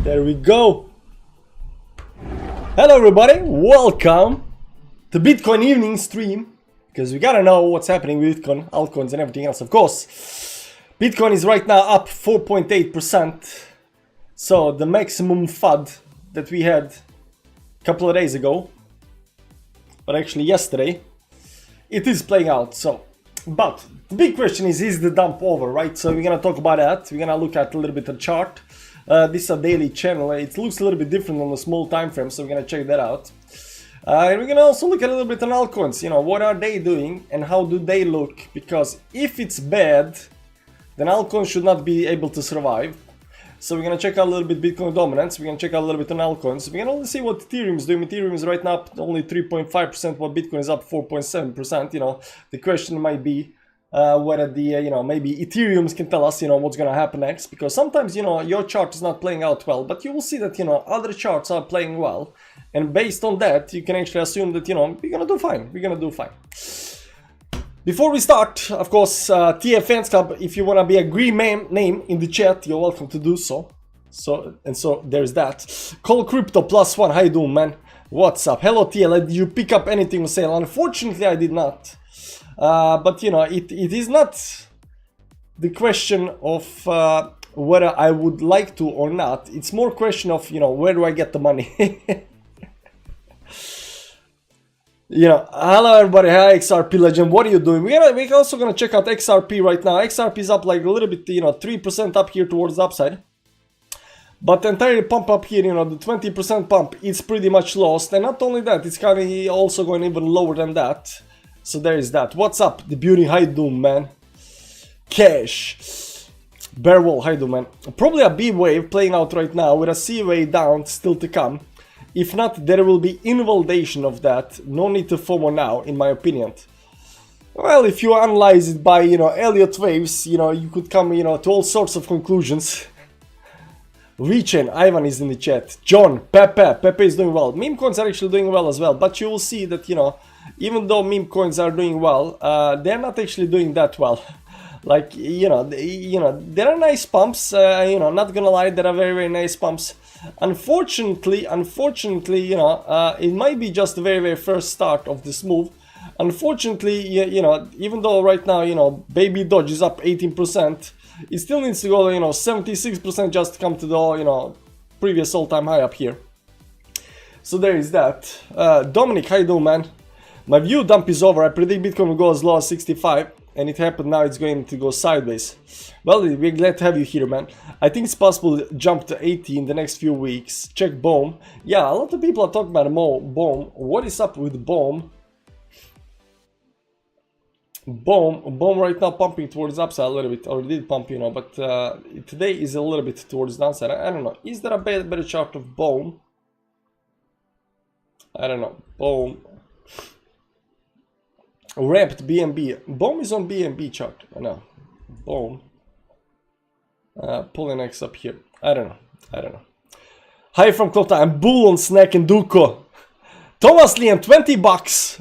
There we go. Hello everybody, welcome to Bitcoin evening stream, because we gotta know what's happening with Bitcoin, altcoins and everything else, of course. Bitcoin is right now up 4.8%, so the maximum FUD that we had a couple of days ago, but actually yesterday, it is playing out. So, but the big question is the dump over, right? So we're gonna talk about that. We're gonna look at a little bit of chart. This is a daily channel. It looks a little bit different on the small time frame, so we're gonna check that out. And we're gonna also look at a little bit on altcoins. You know, what are they doing and how do they look? Because if it's bad, then altcoins should not be able to survive. So we're gonna check out a little bit Bitcoin dominance. We're gonna check out a little bit on altcoins. We're gonna see what Ethereum is doing. Ethereum is right now up only 3.5%, while Bitcoin is up 4.7%. You know, the question might be whether the you know, maybe Ethereum can tell us, you know, what's gonna happen next, because sometimes, you know, your chart is not playing out well, but you will see that, you know, other charts are playing well, and based on that you can actually assume that, you know, we're gonna do fine. Before we start, of course, TF Fans Club, if you wanna be a green name in the chat, you're welcome to do so. So there's that. Call Crypto +1, how you doing, man? What's up? Hello TL, did you pick up anything on sale? Unfortunately I did not. But you know, it is not the question of whether I would like to or not. It's more question of, you know, where do I get the money? You know, hello everybody, hi XRP Legend, what are you doing? We're also gonna check out XRP right now. XRP is up like a little bit, you know, 3% up here towards the upside. But the entire pump up here, you know, the 20% pump, it's pretty much lost. And not only that, it's kind of also going even lower than that. So there is that. What's up, the beauty? How you doing, man? Cash. Bearwall, how you doing, man? Probably a B wave playing out right now with a C wave down still to come. If not, there will be invalidation of that. No need to FOMO now, in my opinion. Well, if you analyze it by, you know, Elliott waves, you know, you could come, you know, to all sorts of conclusions. Rechen, Ivan is in the chat. John, Pepe is doing well. Meme coins are actually doing well as well, but you will see that, you know, even though meme coins are doing well, they're not actually doing that well. Like, you know, there are nice pumps, you know, not gonna lie, there are very, very nice pumps. Unfortunately, you know, it might be just the very, very first start of this move. Unfortunately, you know, even though right now, you know, baby Doge is up 18%, it still needs to go, you know, 76% just to come to the, you know, previous all-time high up here. So there is that. Dominic, how you doing, man? My view dump is over. I predict Bitcoin will go as low as 65, and it happened. Now it's going to go sideways. Well, we're glad to have you here, man. I think it's possible to jump to 80 in the next few weeks. Check BOEM. Yeah, a lot of people are talking about BOEM. What is up with BOEM? BOEM right now pumping towards the upside a little bit, or did pump, you know, but today is a little bit towards the downside. I don't know. Is there a better chart of BOEM? I don't know. BOEM. Wrapped BNB. BOEM is on BNB chart. I know. BOEM. Pulling X up here. I don't know. Hi from Klota. I'm bull on Snack and Duco. Thomas Lian, 20 bucks.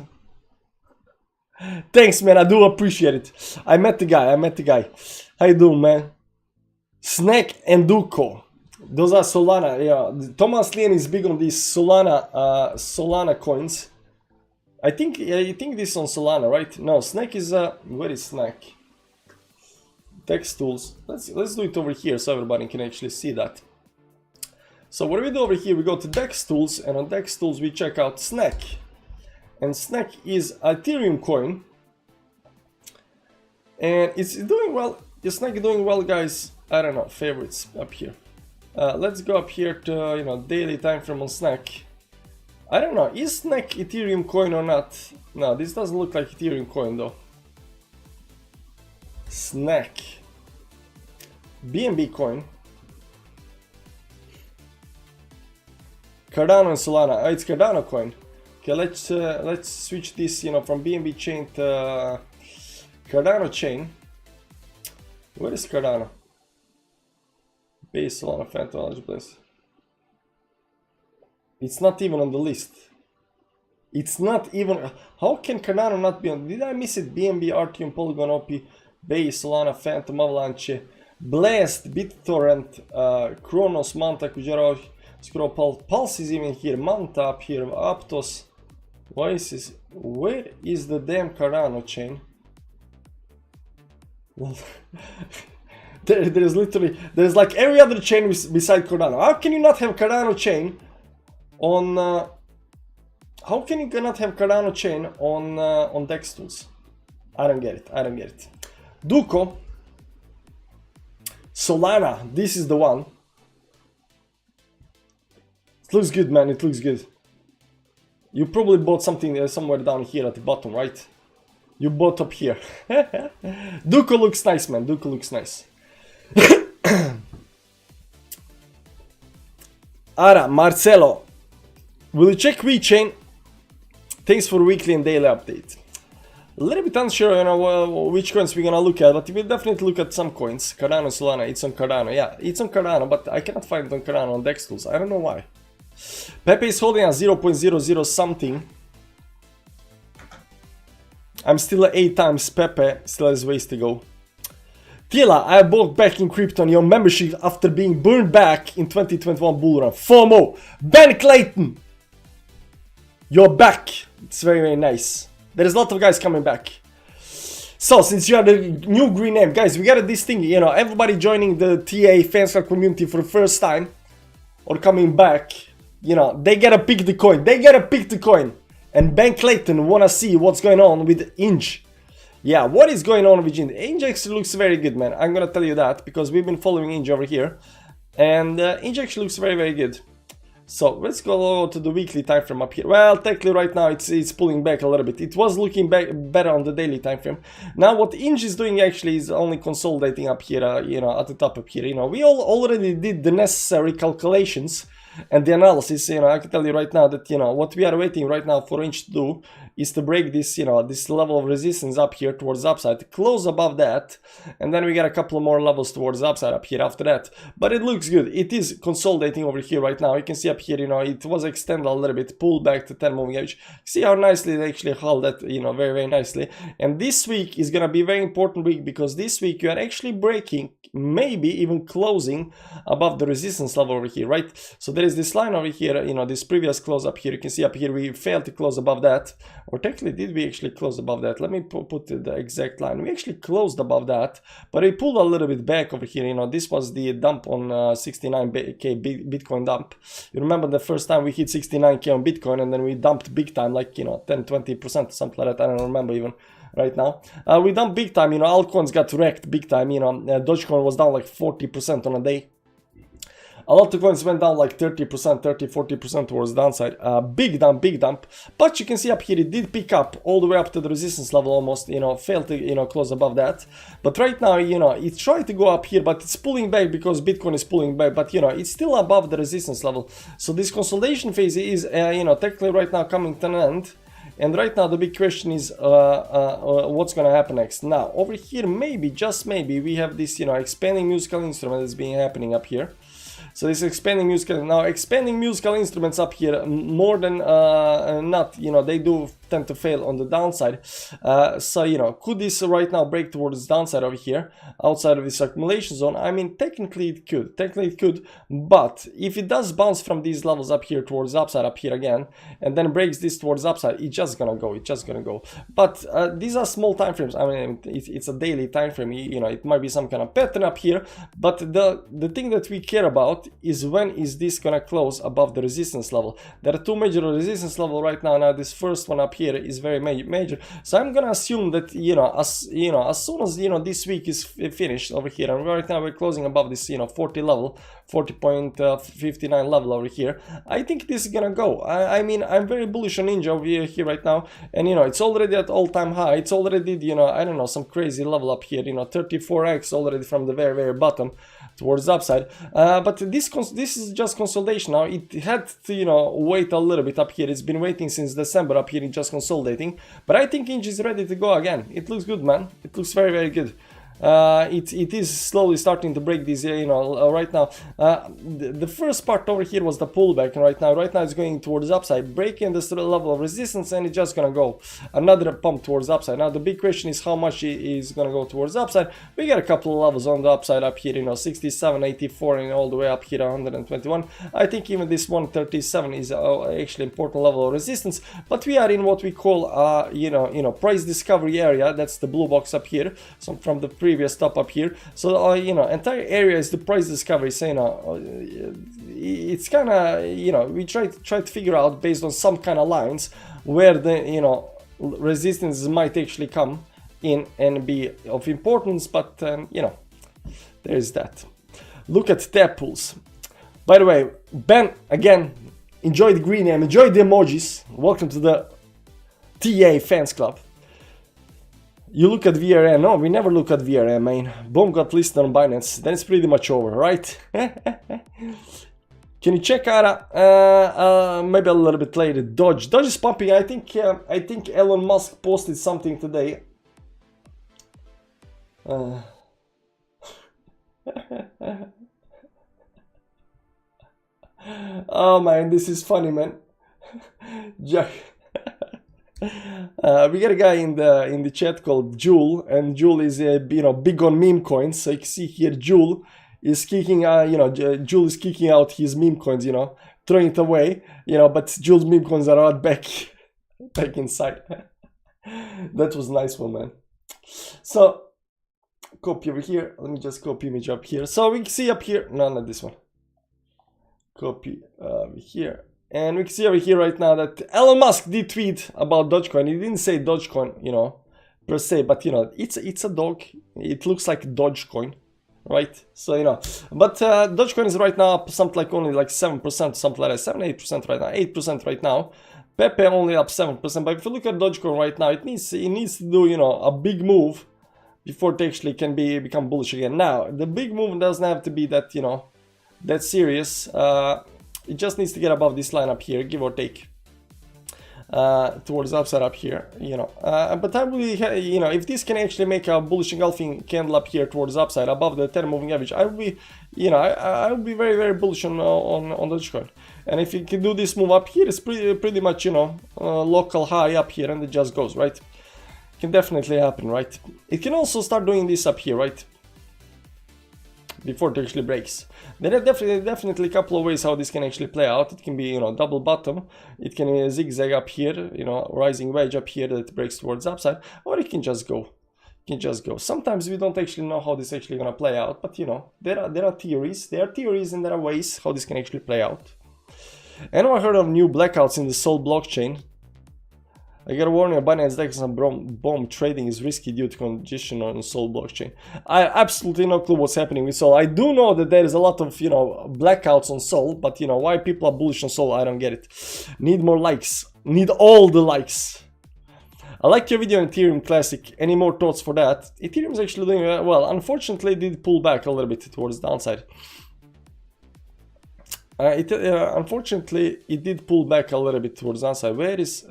Thanks, man. I do appreciate it. I met the guy. How you doing, man? Snack and Duco. Those are Solana. Yeah. Thomas Lian is big on these Solana coins. I think this is on Solana, right? No, Snack is where is Snack? Dex tools. Let's do it over here so everybody can actually see that. So what do we do over here? We go to Dex tools, and on Dex tools we check out Snack. And Snack is a Ethereum coin. And it's doing well. Is Snack doing well, guys? I don't know. Favorites up here. Let's go up here to, you know, daily time frame on Snack. I don't know, is Snack Ethereum coin or not? No, this doesn't look like Ethereum coin though. Snack. BNB coin. Cardano and Solana. Oh, it's Cardano coin. Okay, let's switch this, you know, from BNB chain to Cardano chain. Where is Cardano? Base Solana Phantom Knowledge Place. It's not even on the list. It's not even... How can Cardano not be on... Did I miss it? BNB, Artium, Polygon, OP, Base, Solana, Phantom, Avalanche, Blast, BitTorrent, Kronos, Manta, Kujara, Scroll, Pulse is even here, Manta up here, Aptos. Why is this? Where is the damn Cardano chain? Well, there's literally... There's like every other chain beside Cardano. How can you not have Cardano chain on... How can you not have Cardano chain on DEX tools? I don't get it. I don't get it. Duco, Solana. This is the one. It looks good, man. It looks good. You probably bought something somewhere down here at the bottom, right? You bought up here. Duco looks nice, man. Duco looks nice. Ara, Marcelo. Will you check VeChain? Thanks for weekly and daily update. A little bit unsure, you know, which coins we're gonna look at, but we'll definitely look at some coins. Cardano, Solana, it's on Cardano. Yeah, it's on Cardano, but I cannot find it on Cardano on DEX tools. I don't know why. Pepe is holding at 0.00 something. I'm still at 8 times. Pepe still has ways to go. Tila, I bought back in crypto on your membership after being burned back in 2021 bull run. FOMO. Ben Clayton, you're back. It's very, very nice. There's a lot of guys coming back. So, since you are the new green name, guys, we got this thing, you know, everybody joining the TA fans club community for the first time or coming back, you know, they gotta pick the coin. They gotta pick the coin. And Ben Clayton wanna see what's going on with Inge. Yeah, what is going on with Inge? Inge actually looks very good, man. I'm gonna tell you that because we've been following Inge over here. And Inge actually looks very, very good. So let's go to the weekly time frame up here. Well, technically right now it's pulling back a little bit. It was looking better on the daily time frame. Now what Inge is doing actually is only consolidating up here, you know, at the top up here. You know, we already did the necessary calculations and the analysis. You know, I can tell you right now that, you know, what we are waiting right now for Inge to do is to break this, you know, this level of resistance up here towards the upside, close above that, and then we got a couple more levels towards the upside up here after that. But it looks good. It is consolidating over here right now. You can see up here, you know, it was extended a little bit, pulled back to 10 moving average. See how nicely they actually held that, you know, very, very nicely. And this week is gonna be a very important week because this week you are actually breaking, maybe even closing above the resistance level over here, right? So there is this line over here, you know, this previous close up here. You can see up here we failed to close above that. Or technically, did we actually close above that? Let me put the exact line. We actually closed above that, but we pulled a little bit back over here. You know, this was the dump on 69k Bitcoin dump. You remember the first time we hit 69k on Bitcoin and then we dumped big time, like, you know, 10-20%, something like that. I don't remember even right now. We dumped big time, you know, altcoins got wrecked big time, you know, Dogecoin was down like 40% on a day. A lot of coins went down like 30%, 30-40% towards the downside. Big dump. But you can see up here it did pick up all the way up to the resistance level almost, you know, failed to, you know, close above that. But right now, you know, it tried to go up here, but it's pulling back because Bitcoin is pulling back. But, you know, it's still above the resistance level. So this consolidation phase is, you know, technically right now coming to an end. And right now the big question is what's gonna happen next. Now, over here, maybe, just maybe, we have this, you know, expanding musical instrument that's been happening up here. So this expanding musical instruments up here more than not, you know, they do tend to fail on the downside. So, you know, could this right now break towards the downside over here outside of this accumulation zone? I mean, technically it could, but if it does bounce from these levels up here towards the upside up here again and then breaks this towards the upside, it's just gonna go. But these are small time frames. I mean, it's a daily time frame. You know, it might be some kind of pattern up here, but the thing that we care about is when is this gonna close above the resistance level. There are two major resistance levels right now. Now this first one up here is very major, so I'm gonna assume that, you know, as soon as, you know, this week is finished over here, and right now we're closing above this, you know, 40 level, 40.59 level over here, I think this is gonna go. I mean, I'm very bullish on Inge over here right now, and, you know, it's already at all-time high. It's already, you know, I don't know, some crazy level up here, you know, 34x already from the very bottom towards the upside. But this is just consolidation. Now it had to, you know, wait a little bit up here. It's been waiting since December up here, it's just consolidating. But I think Inge is ready to go again. It looks good, man. It looks very good. it is slowly starting to break this, right now. The first part over here was the pullback, and right now it's going towards upside, breaking this level of resistance, and it's just gonna go another pump towards upside. Now the big question is how much it is gonna go towards upside. We got a couple of levels on the upside up here, 67, 84, and all the way up here 121. I think even this 137 is actually important level of resistance, but we are in what we call price discovery area. That's the blue box up here, so from the previous top up here. So entire area is the price discovery. So it's kind of we try to figure out based on some kind of lines where the resistance might actually come in and be of importance. But there's that. Look at tab pools. By the way, Ben, again, enjoy the green name, enjoy the emojis. Welcome to the TA fans club. You look at VRM. No, we never look at VRM, man. Boom got listed on Binance. Then it's pretty much over, right? Can you check out maybe a little bit later? Doge is pumping. I think Elon Musk posted something today. Oh man, this is funny, man. Jack. We got a guy in the chat called Jule, and Jule is big on meme coins. So you can see here Jule is kicking Jule is kicking out his meme coins, throwing it away, but Jule's meme coins are out back inside. That was a nice one, man. So copy over here. Let me just copy image up here. So we can see up here, no, not this one. Copy here. And we can see over here right now that Elon Musk did tweet about Dogecoin. He didn't say Dogecoin, per se, but it's a dog. It looks like Dogecoin, right? So but Dogecoin is right now up something like only like 7%, something like that, 7-8% right now, 8% right now. Pepe only up 7%. But if you look at Dogecoin right now, it needs to do a big move before it actually can become bullish again. Now the big move doesn't have to be that that serious. It just needs to get above this line up here, give or take, towards the upside up here, but I really, if this can actually make a bullish engulfing candle up here towards the upside above the 10 moving average, I would be, I would be very, very bullish on Dogecoin. And if you can do this move up here, it's pretty much, local high up here, and it just goes, right? It can definitely happen, right? It can also start doing this up here, right? Before it actually breaks. There are definitely a couple of ways how this can actually play out. It can be, double bottom. It can be a zigzag up here, rising wedge up here that breaks towards upside, or it can just go. Sometimes we don't actually know how this is actually gonna play out, but there are theories. There are theories and there are ways how this can actually play out. Anyone heard of new blackouts in the Sol blockchain? I gotta warn you, Binance DEX and bomb trading is risky due to congestion on Sol blockchain. I absolutely no clue what's happening with Sol. I do know that there is a lot of blackouts on Sol, but why people are bullish on Sol, I don't get it. Need more likes. Need all the likes. I liked your video on Ethereum Classic. Any more thoughts for that? Ethereum is actually doing well. Unfortunately, it did pull back a little bit towards the downside. Unfortunately, it did pull back a little bit towards the downside. Where is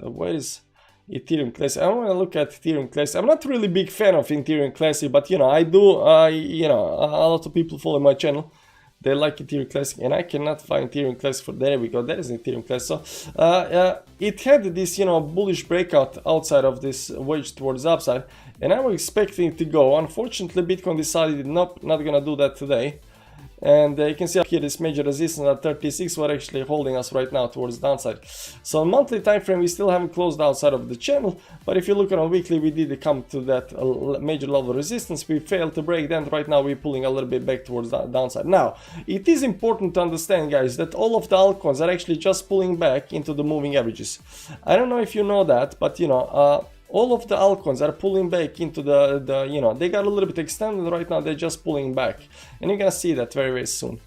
Ethereum Classic? I want to look at Ethereum Classic. I'm not really big fan of Ethereum Classic, but I do. A lot of people follow my channel. They like Ethereum Classic, and I cannot find Ethereum Classic. There we go. There is Ethereum Classic. So it had this bullish breakout outside of this wedge towards the upside, and I was expecting it to go. Unfortunately, Bitcoin decided not gonna do that today. And you can see up here this major resistance at 36 were actually holding us right now towards the downside. So on monthly time frame we still haven't closed outside of the channel, but if you look at on weekly we did come to that major level of resistance. We failed to break, then right now we're pulling a little bit back towards the downside. Now it is important to understand, guys, that all of the altcoins are actually just pulling back into the moving averages. I don't know if you know that, but all of the altcoins are pulling back into they got a little bit extended right now, they're just pulling back. And you're gonna see that very, very soon.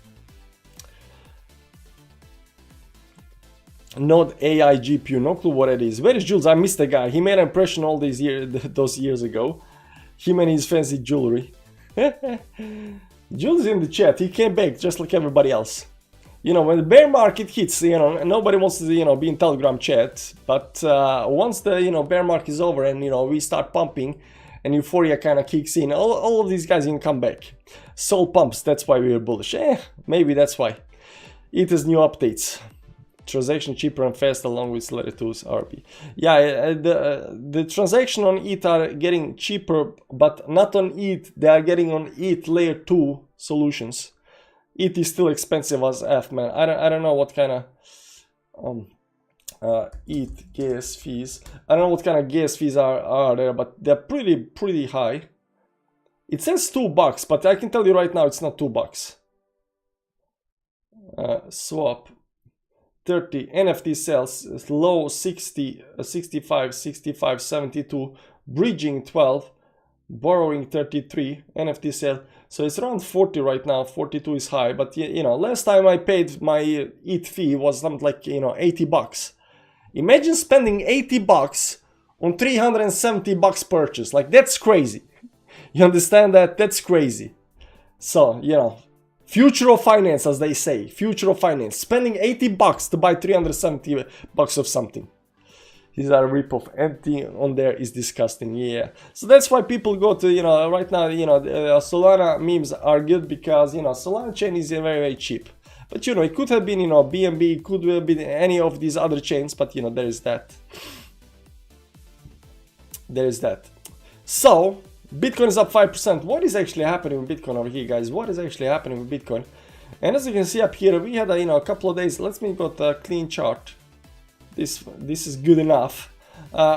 Node AI GPU, no clue what it is. Where is Jules? I missed the guy. He made an impression all these those years ago. Him and his fancy jewelry. Jules is in the chat. He came back just like everybody else. When the bear market hits, nobody wants to, be in Telegram chat. But once the, bear market is over and, we start pumping and euphoria kind of kicks in, all of these guys can come back. Soul pumps, that's why we are bullish. Maybe that's why. It has new updates. Transaction cheaper and fast along with layer 2's RP. Yeah, the transaction on ETH are getting cheaper, but not on ETH. They are getting on ETH layer 2 solutions. ETH is still expensive as F, man. I don't know what kind of ETH gas fees. I don't know what kind of gas fees are there, but they're pretty high. It says $2, but I can tell you right now it's not $2. Swap 30 NFT sales, low 60, 65, 65, 72, bridging 12, borrowing 33, NFT sale. So it's around 40 right now. 42 is high, but you know, last time I paid my ETH fee was something like, you know, $80. Imagine spending $80 on $370 purchase. Like, that's crazy. You understand that? That's crazy. So, you know, future of finance, as they say. Future of finance. Spending $80 to buy $370 of something. These are a rip-off. Anything on there is disgusting. Yeah. So that's why people go to, you know, right now, you know, Solana memes are good because, you know, Solana chain is very cheap. But, you know, it could have been, you know, BNB, it could have been any of these other chains, but, you know, there is that. There is that. So, Bitcoin is up 5%. What is actually happening with Bitcoin over here, guys? What is actually happening with Bitcoin? And as you can see up here, we had, you know, a couple of days. Let me go to a clean chart. This is good enough.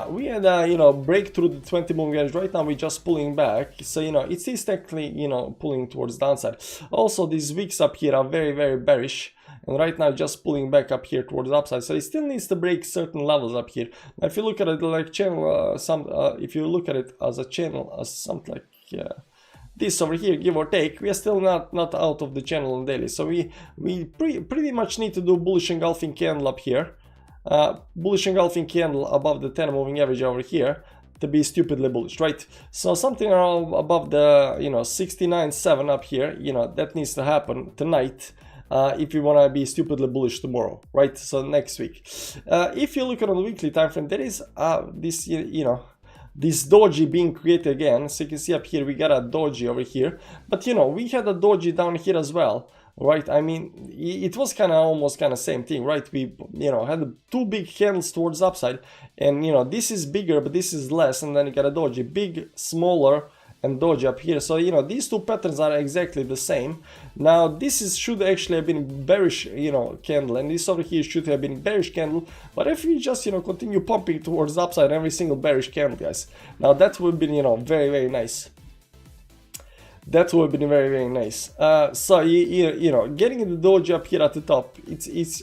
We had you know, break through the 20 moving average. Right now we're just pulling back, so you know it is technically, you know, pulling towards downside. Also these wicks up here are very bearish, and right now just pulling back up here towards upside. So it still needs to break certain levels up here. Now, if you look at it like channel, if you look at it as a channel, as something like this over here, give or take, we are still not out of the channel on daily. So we pretty much need to do bullish engulfing candle up here. Bullish engulfing candle above the 10 moving average over here to be stupidly bullish, right? So something around above the, you know, 69.7 up here, you know, that needs to happen tonight if you want to be stupidly bullish tomorrow, right? So next week. If you look at on the weekly time frame, there is this, you know, this doji being created again. So you can see up here we got a doji over here, but you know, we had a doji down here as well. Right, I mean, it was kind of almost kind of same thing, right? We, you know, had two big candles towards upside, and you know, this is bigger, but this is less, and then you got a doji, big, smaller, and doji up here. So you know, these two patterns are exactly the same. Now this should actually have been bearish, you know, candle, and this over here should have been bearish candle. But if you just, you know, continue pumping towards upside every single bearish candle, guys, now that would be, you know, very nice. That would have been very nice. So you know, getting the doji up here at the top,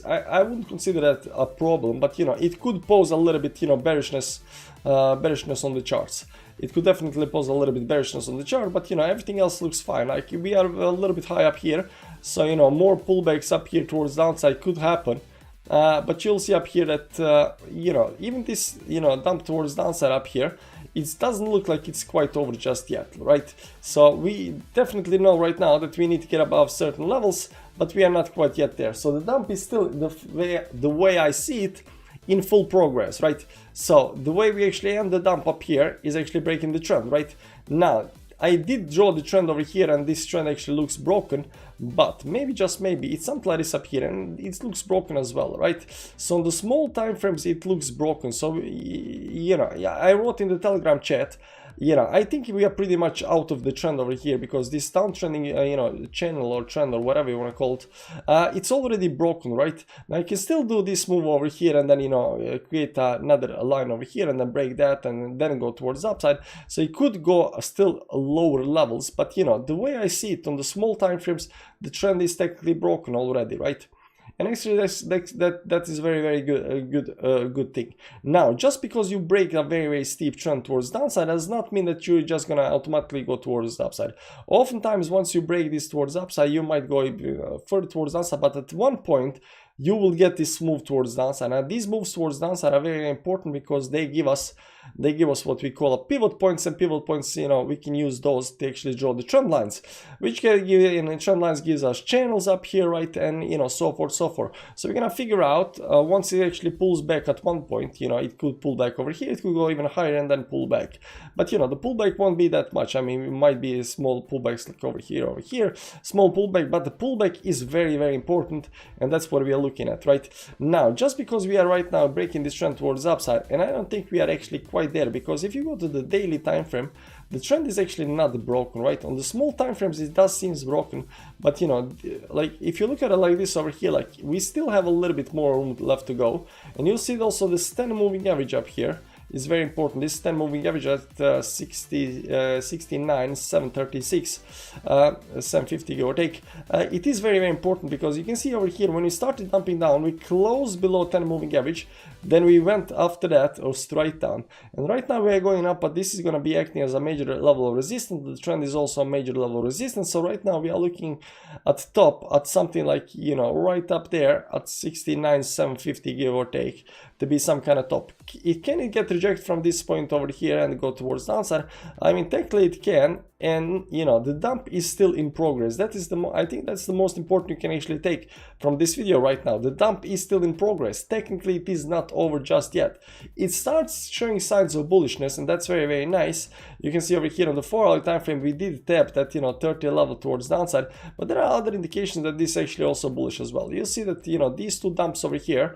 I wouldn't consider that a problem, but you know, it could pose a little bit, you know, bearishness on the charts. It could definitely pose a little bit bearishness on the chart, but you know, everything else looks fine. Like we are a little bit high up here, so you know, more pullbacks up here towards downside could happen. But you'll see up here that you know, even this, you know, dump towards downside up here, it doesn't look like it's quite over just yet, right? So we definitely know right now that we need to get above certain levels, but we are not quite yet there. So the dump is still the way I see it, in full progress, right? So the way we actually end the dump up here is actually breaking the trend, right? Now I did draw the trend over here, and this trend actually looks broken, but maybe, just maybe, it's something like this up here, and it looks broken as well, right? So on the small time frames it looks broken. So you know, yeah, I wrote in the Telegram chat, you know, I think we are pretty much out of the trend over here, because this downtrending, you know, channel or trend or whatever you want to call it, it's already broken, right? Now you can still do this move over here, and then, you know, create another line over here, and then break that, and then go towards the upside. So it could go still lower levels, but you know, the way I see it on the small time frames, the trend is technically broken already, right? And actually that is very good thing. Now, just because you break a very steep trend towards downside does not mean that you're just gonna automatically go towards the upside. Oftentimes once you break this towards upside, you might go further towards downside, but at one point you will get this move towards downside. Now these moves towards downside are very important because they give us what we call a pivot points, and pivot points, you know, we can use those to actually draw the trend lines, which can give, and trend lines gives us channels up here, right, and you know, so forth. So we're gonna figure out once it actually pulls back at one point, you know, it could pull back over here, it could go even higher and then pull back, but you know, the pullback won't be that much. I mean, it might be a small pullbacks like over here, small pullback, but the pullback is very, very important, and that's what we are looking at right now. Just because we are right now breaking this trend towards upside, and I don't think we are actually quite there, because if you go to the daily time frame, the trend is actually not broken, right? On the small time frames it does seem broken, but you know, like if you look at it like this over here, like we still have a little bit more room left to go. And you'll see also this 10 moving average up here is very important. This 10 moving average at 69, 736, 750 give or take. It is very, very important, because you can see over here when we started dumping down, we closed below 10 moving average, then we went after that or straight down, and right now we are going up, but this is going to be acting as a major level of resistance. The trend is also a major level of resistance, so right now we are looking at top at something like, you know, right up there at 69, 750 give or take, to be some kind of top. Can it get rejected from this point over here and go towards downside? I mean, technically it can, and you know, the dump is still in progress. That is I think that's the most important you can actually take from this video right now. The dump is still in progress. Technically it is not over just yet. It starts showing signs of bullishness, and that's very, very nice. You can see over here on the 4-hour time frame we did tap that, you know, 30 level towards downside, but there are other indications that this is actually also bullish as well. You'll see that, you know, these two dumps over here,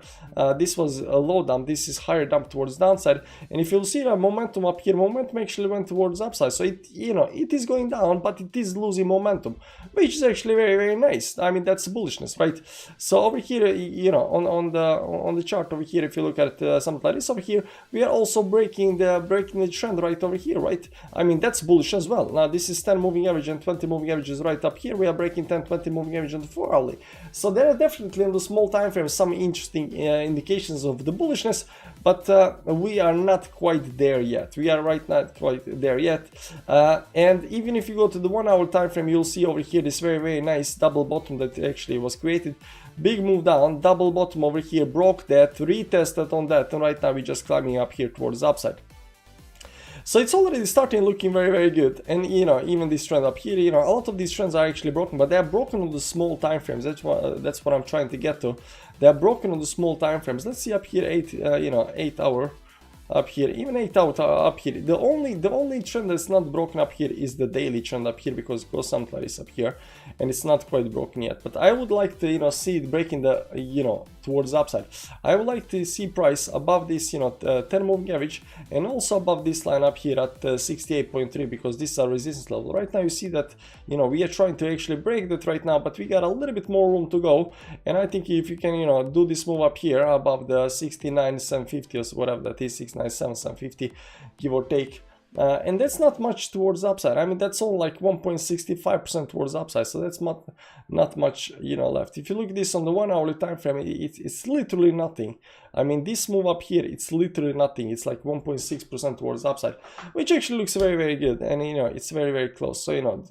this was a low dump, this is higher dump towards downside, and if you'll see the momentum up here, momentum actually went towards upside. So it, you know, it is going down, but it is losing momentum, which is actually very, very nice. I mean, that's bullishness, right? So over here, you know, on the chart over here, if you look at something like this over here, we are also breaking the trend right over here, right? I mean, that's bullish as well. Now this is 10 moving average and 20 moving averages right up here. We are breaking 10, 20 moving average on the 4-hourly. So there are definitely in the small time frame some interesting indications of the bullishness, but we are not quite there yet. We are right not quite there yet. And even if you go to the 1-hour time frame, you'll see over here this very, very nice double bottom that actually was created. Big move down, double bottom over here, broke that, retested on that, and right now we're just climbing up here towards the upside. So it's already starting looking very, very good. And you know, even this trend up here, you know, a lot of these trends are actually broken, but they are broken on the small time frames. That's what I'm trying to get to. They are broken on the small time frames. Let's see up here, 8 hour up here, even 8 hour up here. The only trend that's not broken up here is the daily trend up here, because it goes something like this up here, and it's not quite broken yet. But I would like to, you know, see it breaking the, you know, towards the upside. I would like to see price above this, you know, 10 moving average, and also above this line up here at 68.3, because this is our resistance level. Right now you see that, you know, we are trying to actually break that right now, but we got a little bit more room to go. And I think if you can, you know, do this move up here above the 69,750 or whatever that is, 69,750 give or take, and that's not much towards upside. I mean, that's all like 1.65% towards upside, so that's not much, you know, left. If you look at this on the 1-hourly time frame, it's literally nothing. I mean, this move up here, it's literally nothing. It's like 1.6% towards upside, which actually looks very, very good, and you know, it's very, very close. So you know,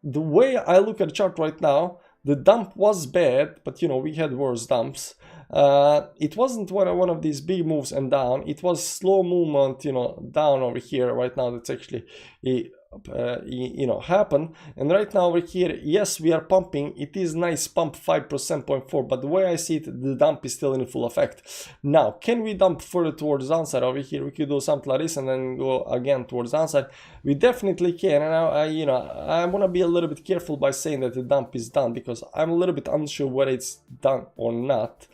the way I look at the chart right now, the dump was bad, but you know, we had worse dumps. It wasn't one of these big moves and down. It was slow movement, you know, down over here right now. That's actually you know, happen. And right now over here, yes, we are pumping. It is nice pump, 5%, 0.4, but the way I see it, the dump is still in full effect. Now, can we dump further towards downside over here? We could do something like this and then go again towards downside. We definitely can. And you know, I want to be a little bit careful by saying that the dump is done, because I'm a little bit unsure whether it's done or not.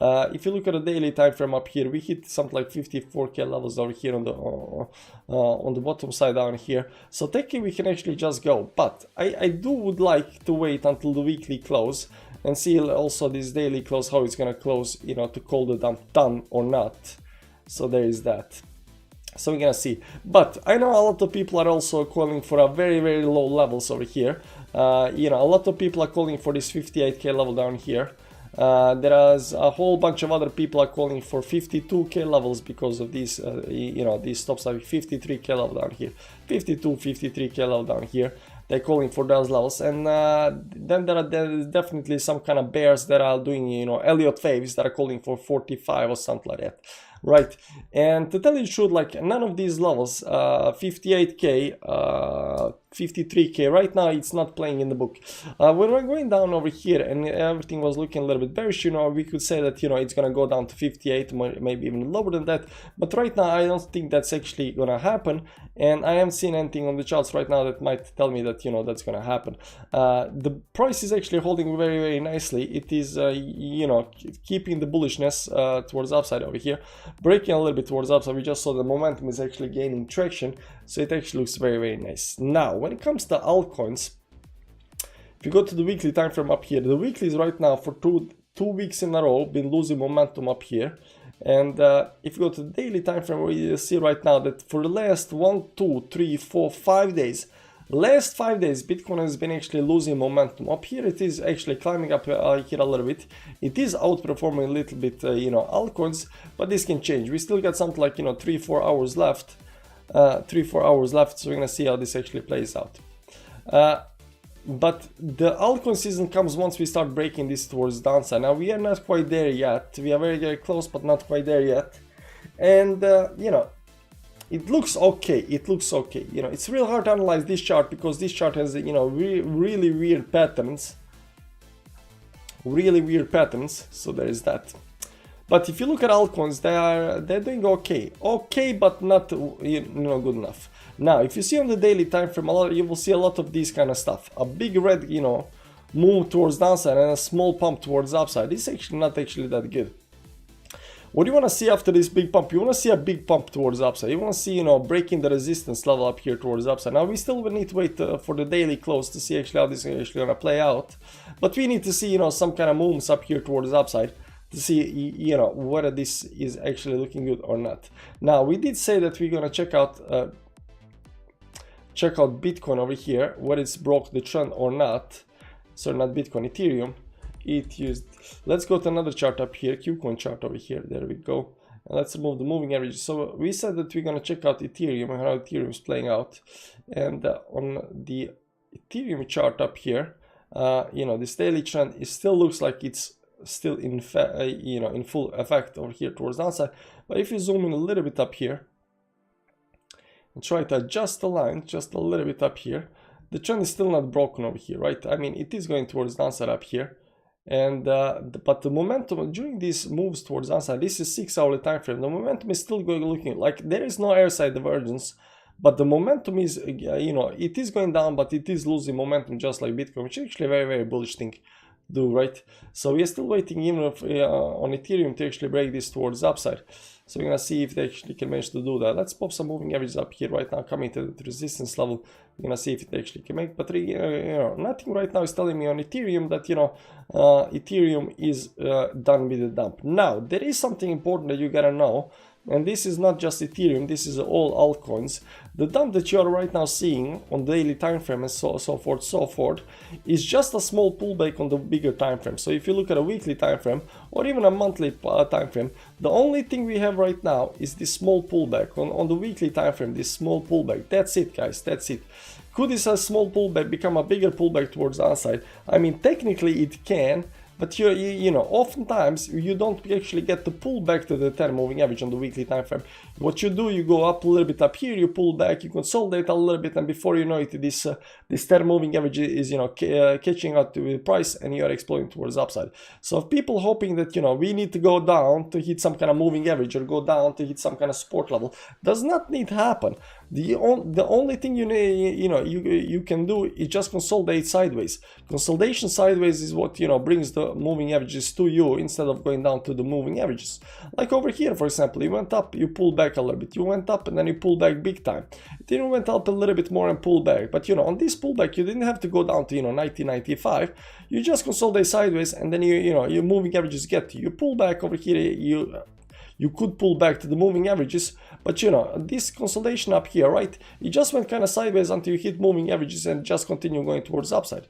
If you look at the daily time frame up here, we hit something like 54k levels over here on the bottom side down here. So technically we can actually just go, but I would like to wait until the weekly close and see also this daily close, how it's gonna close, you know, to call the dump done or not. So there is that. So we're gonna see. But I know a lot of people are also calling for a very, very low levels over here. You know, a lot of people are calling for this 58k level down here. There is a whole bunch of other people are calling for 52k levels because of these, you know, these stops like 53k level down here, 52, 53k level down here. they're calling for those levels. And then there is definitely some kind of bears that are doing, you know, Elliott waves that are calling for 45 or something like that. Right, and to tell you the truth, like none of these levels, 58k, 53k, right now it's not playing in the book. When we're going down over here and everything was looking a little bit bearish, you know, we could say that, you know, it's gonna go down to 58, maybe even lower than that. But right now I don't think that's actually gonna happen, and I haven't seen anything on the charts right now that might tell me that, you know, that's gonna happen. The price is actually holding very, very nicely. It is, you know, keeping the bullishness towards upside over here, breaking a little bit towards upside. We just saw the momentum is actually gaining traction, so it actually looks very, very nice. Now when it comes to altcoins, if you go to the weekly time frame up here, the weekly is right now for two weeks in a row been losing momentum up here. And if you go to the daily time frame, we see right now that for the last 1, 2, 3, 4, 5 days, last 5 days, Bitcoin has been actually losing momentum. Up here it is actually climbing up here a little bit. It is outperforming a little bit, you know, altcoins, but this can change. We still got something like, you know, 3-4 hours left. 3-4 hours left, so we're gonna see how this actually plays out. But the altcoin season comes once we start breaking this towards downside. Now we are not quite there yet. We are very, very close, but not quite there yet. And you know, it looks okay. It looks okay. You know, it's real hard to analyze this chart because this chart has, you know, really weird patterns. Really weird patterns. So there is that. But if you look at altcoins, they're doing okay. Okay, but not, you know, good enough. Now, if you see on the daily time frame, you will see a lot of this kind of stuff. A big red, you know, move towards downside and a small pump towards upside. It's actually not actually that good. What do you want to see after this big pump? You want to see a big pump towards upside. You want to see, you know, breaking the resistance level up here towards upside. Now, we still will need to wait for the daily close to see actually how this is actually going to play out. But we need to see, you know, some kind of moves up here towards upside to see, you know, whether this is actually looking good or not. Now, we did say that we're going to check out Bitcoin over here, whether it's broke the trend or not. So not Bitcoin, Ethereum. It used, let's go to another chart up here, KuCoin chart over here. There we go. And let's remove the moving average. So we said that we're going to check out Ethereum and how Ethereum is playing out. And on the Ethereum chart up here, you know, this daily trend, it still looks like it's still in you know, in full effect over here towards downside. But if you zoom in a little bit up here and try to adjust the line just a little bit up here, the trend is still not broken over here, right? I mean, it is going towards downside up here, and but the momentum during these moves towards downside, this is 6-hourly time frame, the momentum is still going, looking like there is no airside divergence, but the momentum is, you know, it is going down, but it is losing momentum just like Bitcoin, which is actually a very, very bullish thing do, right? So we are still waiting even if, on Ethereum to actually break this towards upside. So we're gonna see if they actually can manage to do that. Let's pop some moving averages up here right now, coming to the resistance level. We're gonna see if it actually can make. But you know, nothing right now is telling me on Ethereum that, you know, Ethereum is done with the dump. Now there is something important that you gotta know. And this is not just Ethereum, this is all altcoins. The dump that you are right now seeing on daily time frame and so forth, is just a small pullback on the bigger time frame. So if you look at a weekly time frame or even a monthly time frame, the only thing we have right now is this small pullback on the weekly time frame, this small pullback. That's it, guys, that's it. Could this small pullback become a bigger pullback towards the downside? I mean, technically it can. But you know, oftentimes you don't actually get to pull back to the 10 moving average on the weekly time frame. What you do, you go up a little bit up here, you pull back, you consolidate a little bit, and before you know it, this 10 moving average is, you know, catching up to the price, and you are exploding towards upside. So if people hoping that, you know, we need to go down to hit some kind of moving average or go down to hit some kind of support level, does not need to happen. The only thing you can do is just consolidate sideways. Consolidation sideways is what, you know, brings the moving averages to you instead of going down to the moving averages. Like over here, for example, you went up, you pulled back a little bit, you went up and then you pulled back big time. Then you went up a little bit more and pulled back. But, you know, on this pullback, you didn't have to go down to, you know, 90-95. You just consolidate sideways, and then your moving averages get to you. You pull back over here, you could pull back to the moving averages, but, you know, this consolidation up here, right, it just went kind of sideways until you hit moving averages and just continue going towards upside.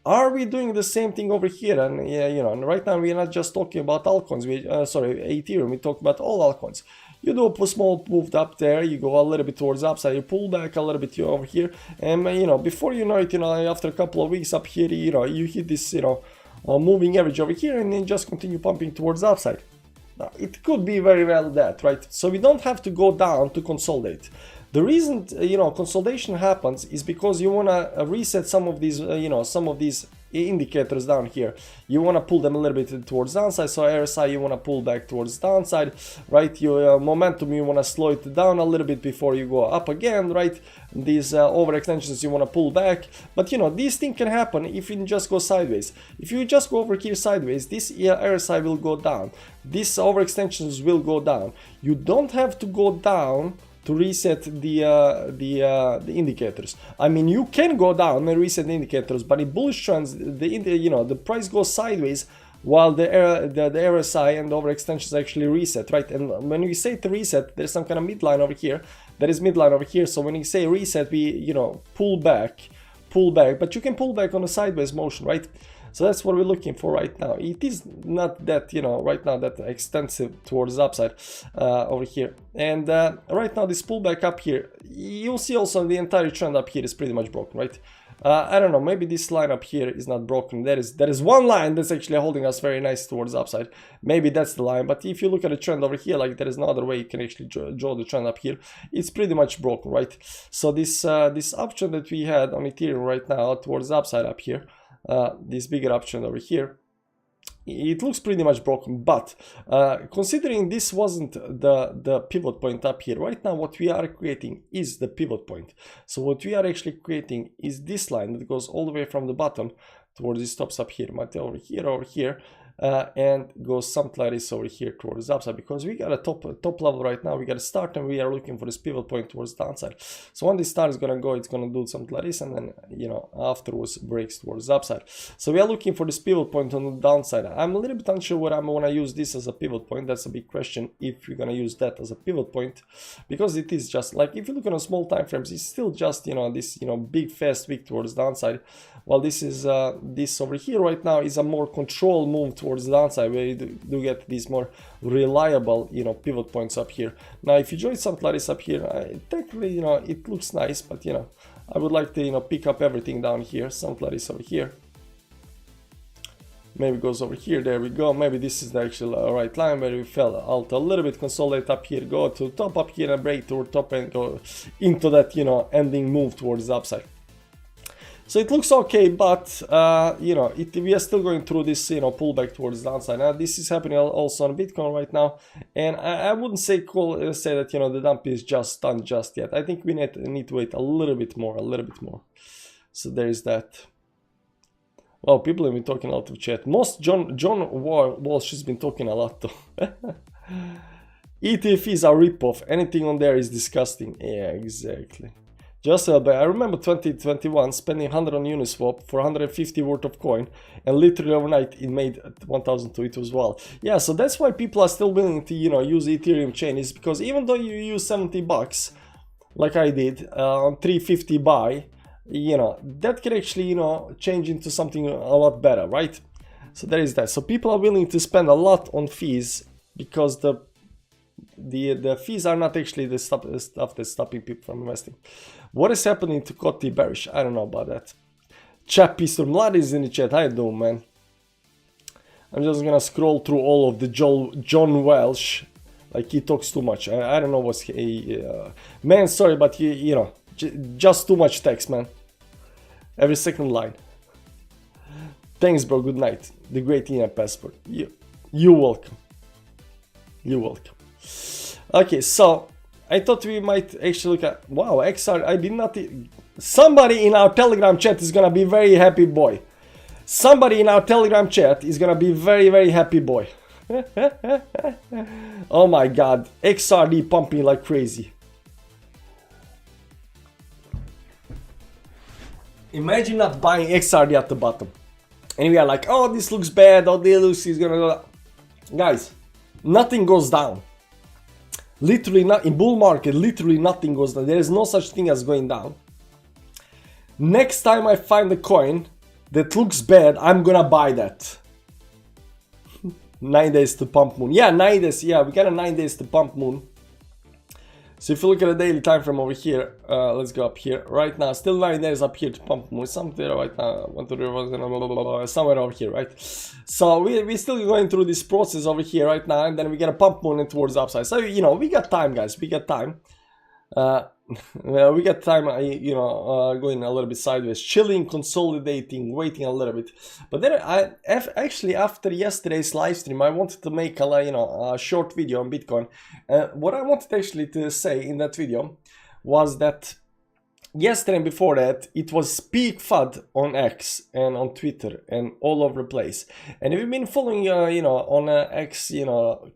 Are we doing the same thing over here? And yeah, you know, and right now we are not just talking about altcoins, Ethereum, we talk about all altcoins. you do a small move up there, you go a little bit towards the upside, you pull back a little bit over here, and you know, before you know it, you know, after a couple of weeks up here, you know, you hit this, you know, moving average over here, and then just continue pumping towards the upside. Now, it could be very well that, right? So we don't have to go down to consolidate. The reason, you know, consolidation happens is because you want to reset some of these, you know, some of these indicators down here. You want to pull them a little bit towards downside. So RSI, you want to pull back towards downside, right? Your momentum, you want to slow it down a little bit before you go up again, right? These overextensions, you want to pull back. But, you know, these things can happen if you just go sideways. If you just go over here sideways, this RSI will go down. These overextensions will go down. You don't have to go down to reset the indicators. I mean, you can go down and reset the indicators, but in bullish trends, you know, the price goes sideways while the RSI and the overextensions actually reset, right? And when we say to reset, there's some kind of midline over here. There is midline over here. So when you say reset, we, you know, pull back, but you can pull back on a sideways motion, right? So that's what we're looking for right now. It is not that, you know, right now that extensive towards the upside over here. And right now this pullback up here, you'll see also the entire trend up here is pretty much broken, right? I don't know, maybe this line up here is not broken. There is one line that's actually holding us very nice towards the upside. Maybe that's the line, but if you look at the trend over here, like there is no other way you can actually draw the trend up here. It's pretty much broken, right? So this uptrend that we had on Ethereum right now towards the upside up here, this bigger option over here, it looks pretty much broken. But considering this wasn't the pivot point up here, right now what we are creating is the pivot point. So what we are actually creating is this line that goes all the way from the bottom towards these tops up here, might over here, and goes something like this over here towards the upside, because we got a top level right now. We got a start and we are looking for this pivot point towards the downside. So when this start is gonna go, it's gonna do something like this, and then, you know, afterwards breaks towards the upside. So we are looking for this pivot point on the downside. I'm a little bit unsure whether I'm gonna use this as a pivot point. That's a big question, if you're gonna use that as a pivot point, because it is just like, if you look on a small time frames, it's still just, you know, this, you know, big fast wick towards the downside. While this is this over here right now is a more controlled move towards the downside, where you do get these more reliable, you know, pivot points up here. Now, if you join something like this up here, technically, you know, it looks nice, but, you know, I would like to, you know, pick up everything down here, something like this over here. Maybe it goes over here, there we go. Maybe this is the actual right line where we fell out a little bit, consolidate up here, go to top up here and break toward top and go into that, you know, ending move towards the upside. So it looks okay, but you know, we are still going through this, you know, pullback towards the downside. Now this is happening also on Bitcoin right now, and I wouldn't say that, you know, the dump is just done just yet. I think we need to wait a little bit more. So there is that. Well, people have been talking a lot of chat. Most John Walsh has been talking a lot though. ETF is a ripoff. Anything on there is disgusting. Yeah, exactly. Just I remember 2021 spending 100 on Uniswap for 150 worth of coin, and literally overnight it made 1,000 to it as well. Yeah, so that's why people are still willing to, you know, use Ethereum chain, is because even though you use 70 bucks, like I did on 350 buy, you know, that can actually, you know, change into something a lot better, right? So there is that. So people are willing to spend a lot on fees because the fees are not actually the stuff that's stopping people from investing. What is happening to Kotti Bearish? I don't know about that. Chappy Stormlad is in the chat. How you doing, man? I'm just gonna scroll through all of the John Welsh. Like, he talks too much. I don't know what's man, sorry, but you know, just too much text, man. Every second line. Thanks, bro. Good night. The great Ian Passport. You're welcome. You're welcome. Okay, so I thought we might actually look at, wow, XR. I did not. Somebody in our Telegram chat is gonna be very happy, boy. Somebody in our Telegram chat is gonna be very, very happy, boy. Oh my god, XRD pumping like crazy. Imagine not buying XRD at the bottom. And we are like, oh, this looks bad, oh, this is gonna go. Guys, nothing goes down. Literally not in bull market, literally nothing goes down. There is no such thing as going down. Next time I find a coin that looks bad, I'm gonna buy that. 9 days to pump moon. Yeah, 9 days. Yeah, we got a 9 days to pump moon. So if you look at the daily time frame over here, let's go up here. Right now, still 9 days up here to pump more. Something right now, 1, 2, 3, somewhere over here, right? So we're still going through this process over here right now, and then we get a pump movement towards the upside. So, you know, we got time, guys. We got time. Well, we got time, going a little bit sideways, chilling, consolidating, waiting a little bit. But then actually after yesterday's live stream, I wanted to make a short video on Bitcoin. What I wanted actually to say in that video was that yesterday and before that, it was peak FUD on X and on Twitter and all over the place. And if you've been following, on X,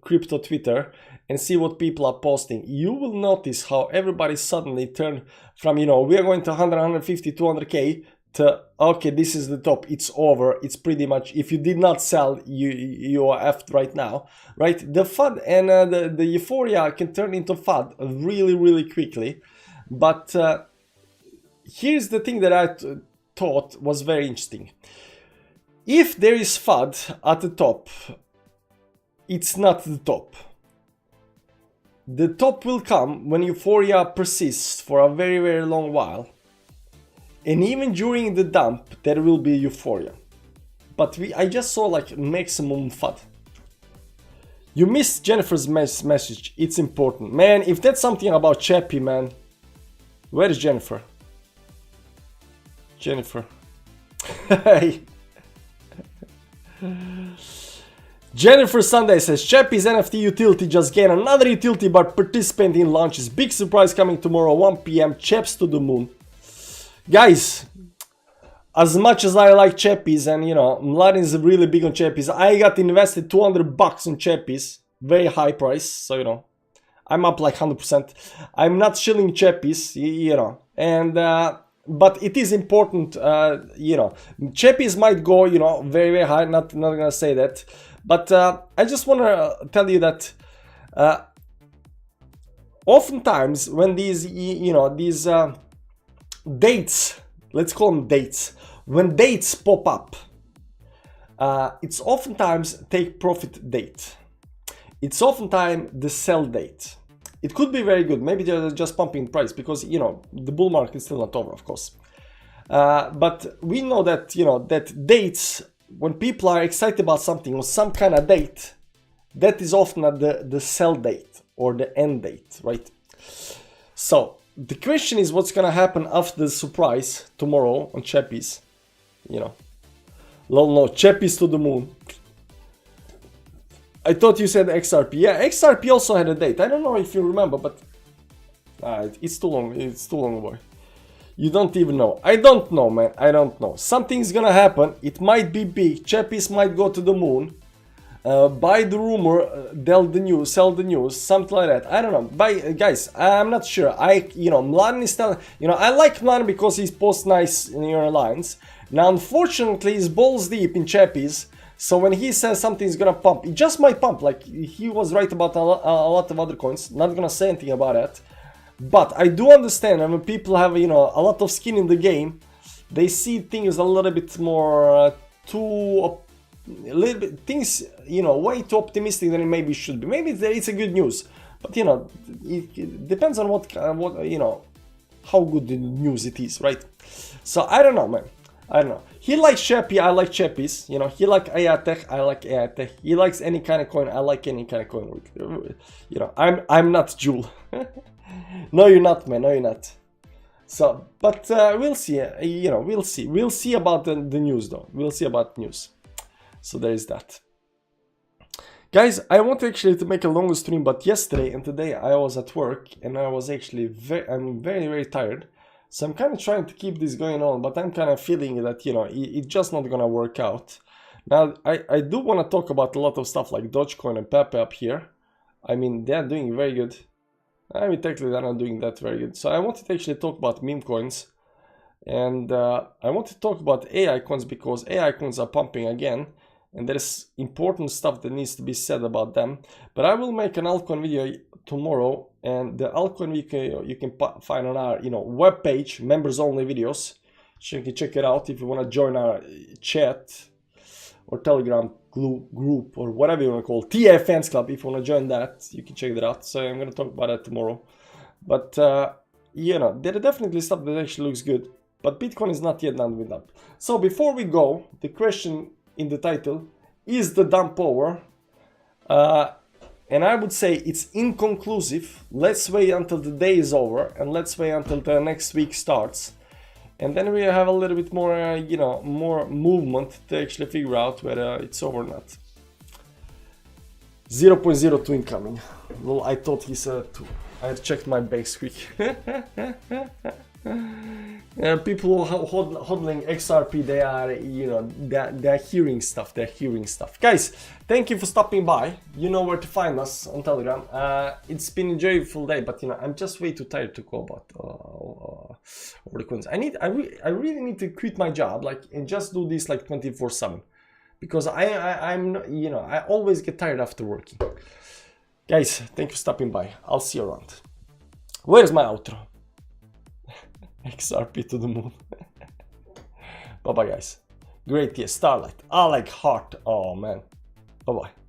crypto Twitter, and see what people are posting, you will notice how everybody suddenly turned from, we are going to 100, 150, 200K to, okay, this is the top, it's over, it's pretty much, if you did not sell, you are effed right now, right? The FUD and the euphoria can turn into FUD really, really quickly. But here's the thing that I thought was very interesting. If there is FUD at the top, it's not the top. The top will come when euphoria persists for a very, very long while. And even during the dump, there will be euphoria. But I just saw like maximum FUD. You missed Jennifer's message. It's important. Man, if that's something about Chappie, man. Where is Jennifer? Jennifer. Hey. Jennifer Sunday says, Chappie's NFT utility just gained another utility by participating in launches. Big surprise coming tomorrow, 1 PM. Chaps to the moon. Guys, as much as I like Chappies, and Mladen is really big on Chappies, I got invested $200 on Chappies. Very high price, so I'm up like 100%. I'm not shilling Chappies, and but it is important, Chappies might go, very, very high, not gonna say that. But I just want to tell you that oftentimes when these, these dates, let's call them dates, when dates pop up, it's oftentimes take profit date. It's oftentimes the sell date. It could be very good. Maybe they're just pumping price because, the bull market is still not over, of course. But we know that, that dates, when people are excited about something or some kind of date, that is often at the sell date or the end date, right? So the question is, what's gonna happen after the surprise tomorrow on Chappies? No, Chappies to the moon. I thought you said XRP. Yeah, XRP also had a date. I don't know if you remember, but it's too long. It's too long, boy. You don't even know. I don't know, man. I don't know. Something's gonna happen. It might be big. Chappies might go to the moon. Buy the rumor, sell the news, something like that. I don't know. Guys, I'm not sure. Mladen is telling, I like Mladen because he posts nice lines. Now, unfortunately, he's balls deep in Chappies. So when he says something's gonna pump, it just might pump. Like, he was right about a lot of other coins. Not gonna say anything about that. But I do understand, when people have, a lot of skin in the game, they see things a little bit more things, way too optimistic than it maybe should be. Maybe it's a good news, but it depends on what how good the news it is, right? So I don't know, man. I don't know. He likes Chappie, I like Chappies. He likes AI Tech, I like AI Tech. He likes any kind of coin, I like any kind of coin. I'm not Jewel. No, you're not, man. No, you're not. So, but we'll see. We'll see. We'll see about the news, though. We'll see about news. So there is that. Guys, I want actually to make a longer stream, but yesterday and today I was at work and I was actually I'm very, very tired. So I'm kind of trying to keep this going on, but I'm kind of feeling that, it's just not gonna work out. Now, I do want to talk about a lot of stuff like Dogecoin and Pepe up here. I mean, they're doing very good. I mean, technically they're not doing that very good. So I wanted to actually talk about meme coins. And I want to talk about AI coins because AI coins are pumping again. And there's important stuff that needs to be said about them. But I will make an altcoin video tomorrow, and the altcoin video you can find on our webpage, members only videos. So you can check it out if you want to join our chat or Telegram group or whatever you want to call it. TF Fans Club. If you want to join that, you can check that out. So I'm going to talk about that tomorrow. But you know, there are definitely stuff that actually looks good, but Bitcoin is not yet done with that. So before we go, the question in the title is the dump over, and I would say it's inconclusive. Let's wait until the day is over, and let's wait until the next week starts, and then we have a little bit more, you know, more movement to actually figure out whether it's over or not. 0.02 incoming. Well, I thought he said 2. I checked my base quick. People hodling XRP, they are, you know, they're hearing stuff. They're hearing stuff. Guys, thank you for stopping by. You know where to find us on Telegram. It's been a joyful day, but you know, I'm just way too tired to go about over the coins. I really need to quit my job, like, and just do this like 24/7, because I'm you know, I always get tired after working. Guys, thank you for stopping by. I'll see you around. Where's my outro? XRP to the moon. Bye bye, guys. Great, yeah, Starlight. I like heart. Oh man. Bye bye.